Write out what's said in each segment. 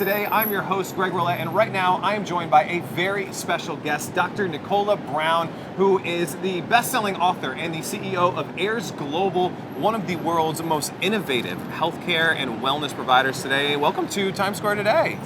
Today, I'm your host, Greg Rolette, and right now I am joined by a very special guest, Dr. Nicola Brown, who is the best-selling author and the CEO of Ayres Global, one of the world's most innovative healthcare and wellness providers today. Welcome to Times Square today.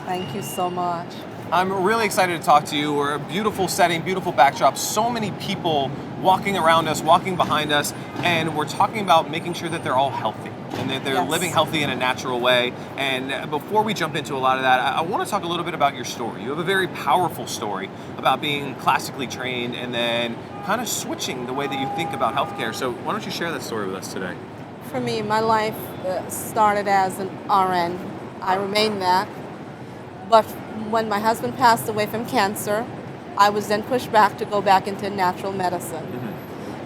Thank you so much. I'm really excited to talk to you. We're a beautiful setting, beautiful backdrop, so many people walking around us, walking behind us, and we're talking about making sure that they're all healthy and that they're Yes. living healthy in a natural way. And before we jump into a lot of that, I want to talk a little bit about your story. You have a very powerful story about being classically trained and then kind of switching the way that you think about healthcare. So why don't you share that story with us today? For me, my life started as an RN. I remained that. But when my husband passed away from cancer, I was then pushed back to go back into natural medicine.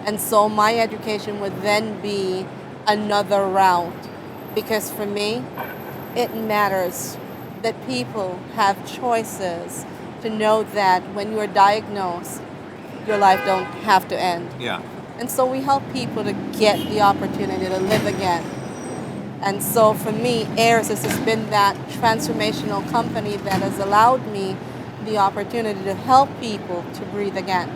And so my education would then be another route, because for me, it matters that people have choices to know that when you are diagnosed, your life don't have to end. Yeah. And so we help people to get the opportunity to live again. And so for me, Ayres has just been that transformational company that has allowed me the opportunity to help people to breathe again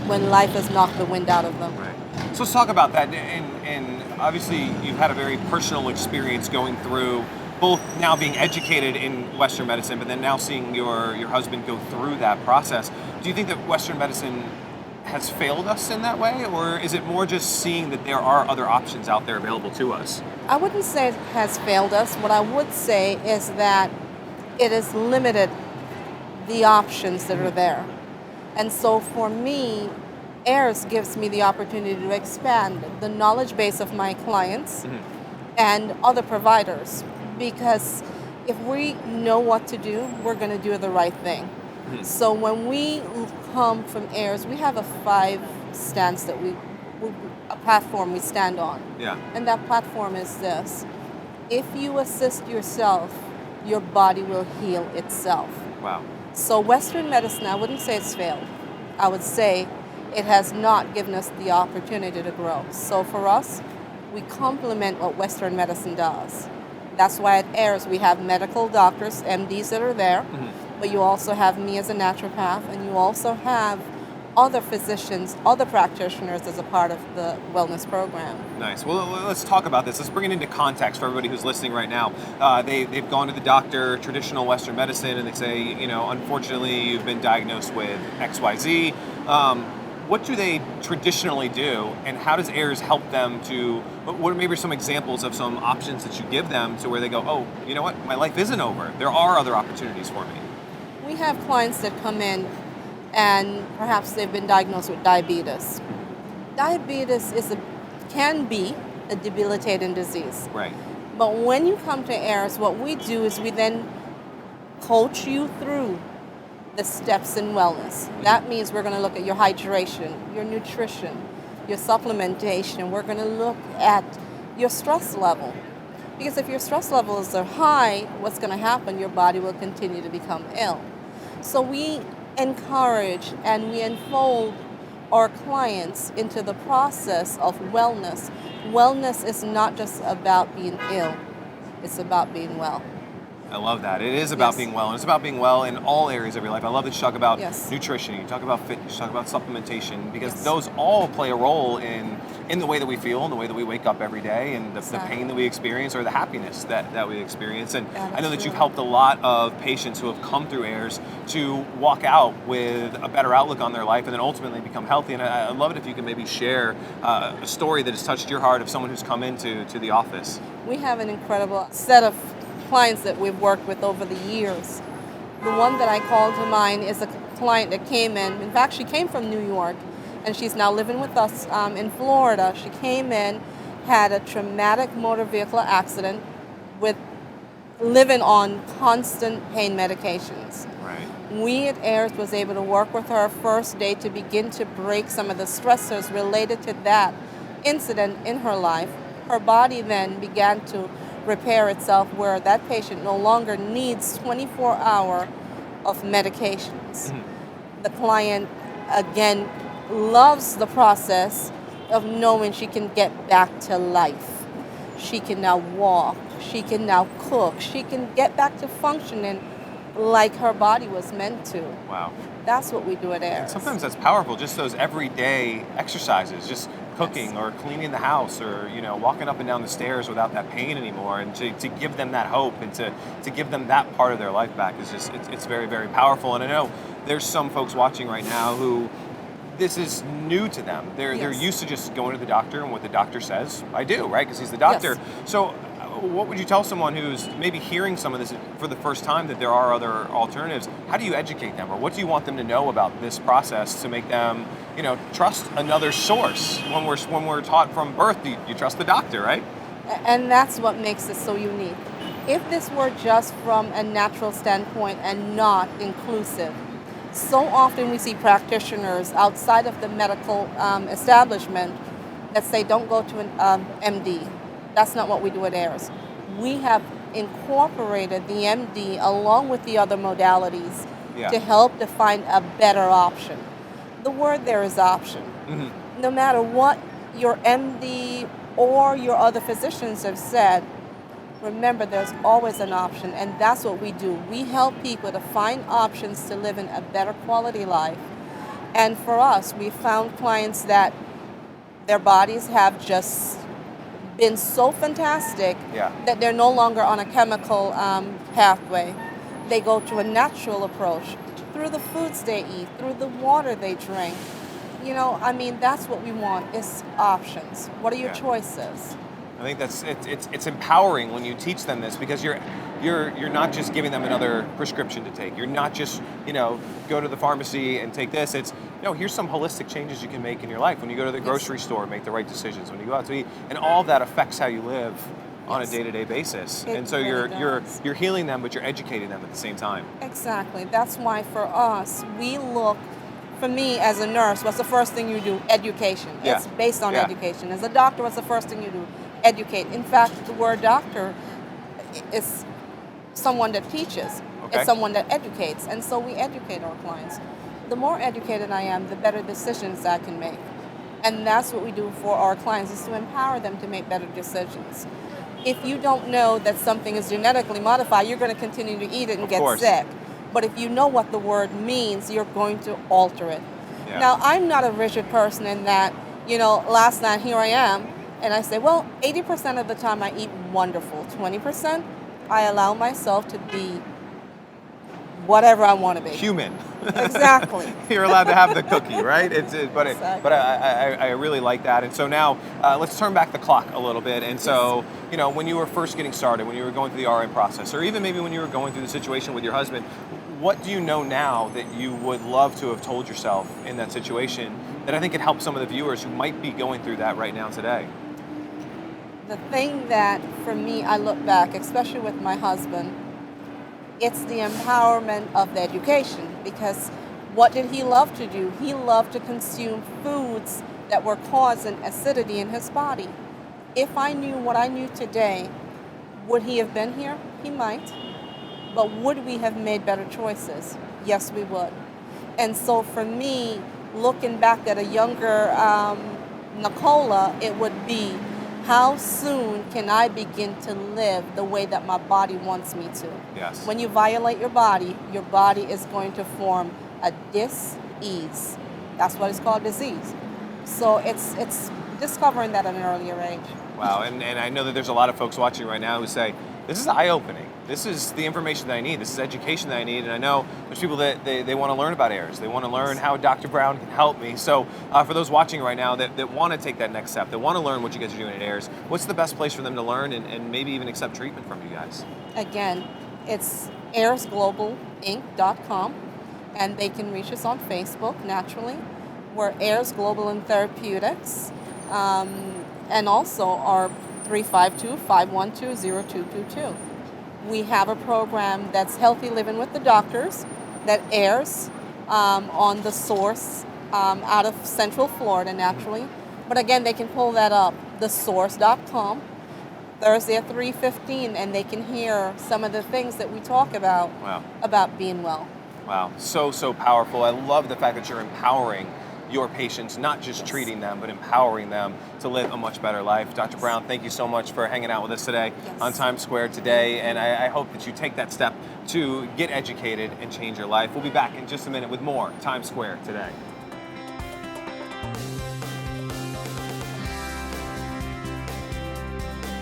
when life has knocked the wind out of them. Right. So let's talk about that. And obviously, you've had a very personal experience going through both now being educated in Western medicine, but then now seeing your husband go through that process. Do you think that Western medicine has failed us in that way, or is it more just seeing that there are other options out there available to us? I wouldn't say it has failed us. What I would say is that it has limited the options that are there. And so for me, Ayres gives me the opportunity to expand the knowledge base of my clients and other providers. Because if we know what to do, we're going to do the right thing. So when we come from Ayres, we have a 5 stance that a platform we stand on. Yeah. And that platform is this: if you assist yourself, your body will heal itself. Wow. So Western medicine, I wouldn't say it's failed. I would say it has not given us the opportunity to grow. So for us, we complement what Western medicine does. That's why at Ayres we have medical doctors, MDs that are there, but you also have me as a naturopath, and you also have other physicians, other practitioners as a part of the wellness program. Nice. Well, let's talk about this. Let's bring it into context for everybody who's listening right now. They've gone to the doctor, traditional Western medicine, and they say, unfortunately, you've been diagnosed with XYZ. What do they traditionally do, and how does Ayres help them to, what are maybe some examples of some options that you give them to where they go, oh, you know what, my life isn't over. There are other opportunities for me. We have clients that come in and perhaps they've been diagnosed with diabetes. Diabetes can be a debilitating disease. Right. But when you come to Ayres, what we do is we then coach you through the steps in wellness. That means we're going to look at your hydration, your nutrition, your supplementation. We're going to look at your stress level. Because if your stress levels are high, what's going to happen? Your body will continue to become ill. So we encourage and we enfold our clients into the process of wellness. Wellness is not just about being ill, it's about being well. I love that. It is about being well, and it's about being well in all areas of your life. I love that you talk about nutrition, you talk about fitness, you talk about supplementation, because those all play a role in the way that we feel, and the way that we wake up every day, and the pain that we experience, or the happiness that we experience. And I know that you've helped a lot of patients who have come through Ayres to walk out with a better outlook on their life and then ultimately become healthy. And I'd love it if you could maybe share a story that has touched your heart of someone who's come into the office. We have an incredible set of clients that we've worked with over the years. The one that I call to mind is a client that came in. In fact, she came from New York, and she's now living with us in Florida. She came in, had a traumatic motor vehicle accident, with living on constant pain medications. Right. We at Ayres was able to work with her first day to begin to break some of the stressors related to that incident in her life. Her body then began to repair itself, where that patient no longer needs 24-hour of medications. The client, again, loves the process of knowing she can get back to life. She can now walk. She can now cook. She can get back to functioning like her body was meant to. Wow. That's what we do at Ayres. And sometimes that's powerful, just those everyday exercises, just cooking or cleaning the house or, walking up and down the stairs without that pain anymore, and to give them that hope and to give them that part of their life back is just, it's very, very powerful. And I know there's some folks watching right now who this is new to them. They're used to just going to the doctor and what the doctor says. I do, right? Because he's the doctor. Yes. So what would you tell someone who's maybe hearing some of this for the first time, that there are other alternatives? How do you educate them, or what do you want them to know about this process to make them, trust another source? When we're taught from birth, you trust the doctor, right? And that's what makes it so unique. If this were just from a natural standpoint and not inclusive, so often we see practitioners outside of the medical establishment that say, don't go to an MD. That's not what we do at Ayres. We have incorporated the MD along with the other modalities to help define a better option. The word there is option. Mm-hmm. No matter what your MD or your other physicians have said, remember there's always an option, and that's what we do. We help people to find options to live in a better quality life. And for us, we found clients that their bodies have just been so fantastic that they're no longer on a chemical pathway. They go to a natural approach through the foods they eat, through the water they drink. That's what we want, is options. What are your choices? I think it's empowering when you teach them this, because you're not just giving them another prescription to take. You're not just, go to the pharmacy and take this. It's, here's some holistic changes you can make in your life. When you go to the grocery store, make the right decisions. When you go out to eat, and all of that affects how you live on a day-to-day basis. And so you're healing them, but you're educating them at the same time. Exactly. That's why for us, we look, for me as a nurse, what's the first thing you do? Education. It's based on education. As a doctor, what's the first thing you do? Educate. In fact, the word doctor is someone that teaches. Okay. It's someone that educates. And so we educate our clients. The more educated I am, the better decisions I can make. And that's what we do for our clients, is to empower them to make better decisions. If you don't know that something is genetically modified, you're going to continue to eat it and get sick. But if you know what the word means, you're going to alter it. Yeah. Now, I'm not a rigid person in that, last night here I am, and I say, 80% of the time I eat wonderful. 20%, I allow myself to be whatever I want to be. Human. Exactly. You're allowed to have the cookie, right? But exactly. I really like that. And so now let's turn back the clock a little bit. And so, when you were first getting started, when you were going through the RN process, or even maybe when you were going through the situation with your husband, what do you know now that you would love to have told yourself in that situation that I think could help some of the viewers who might be going through that right now today? The thing that, for me, I look back, especially with my husband, it's the empowerment of the education. Because what did he love to do? He loved to consume foods that were causing acidity in his body. If I knew what I knew today, would he have been here? He might. But would we have made better choices? Yes, we would. And so for me, looking back at a younger Nicola, it would be, how soon can I begin to live the way that my body wants me to? Yes. When you violate your body is going to form a dis-ease. That's what it's called, disease. So it's discovering that at an earlier age. Wow, and I know that there's a lot of folks watching right now who say, this is eye-opening. This is the information that I need. This is education that I need. And I know there's people that they want to learn about Ayres. They want to learn how Dr. Brown can help me. So for those watching right now that want to take that next step, that want to learn what you guys are doing at Ayres, what's the best place for them to learn and maybe even accept treatment from you guys? Again, it's AyresGlobalInc.com, and they can reach us on Facebook, naturally. We're Ayres Global in Therapeutics, and also our 352-512-0222. We have a program that's Healthy Living with the Doctors that airs on The Source out of Central Florida, naturally. But again, they can pull that up, thesource.com, Thursday at 3:15, and they can hear some of the things that we talk about, about being well. Wow, so powerful. I love the fact that you're empowering your patients, not just treating them, but empowering them to live a much better life. Dr. Brown, thank you so much for hanging out with us today on Times Square today, and I hope that you take that step to get educated and change your life. We'll be back in just a minute with more Times Square today.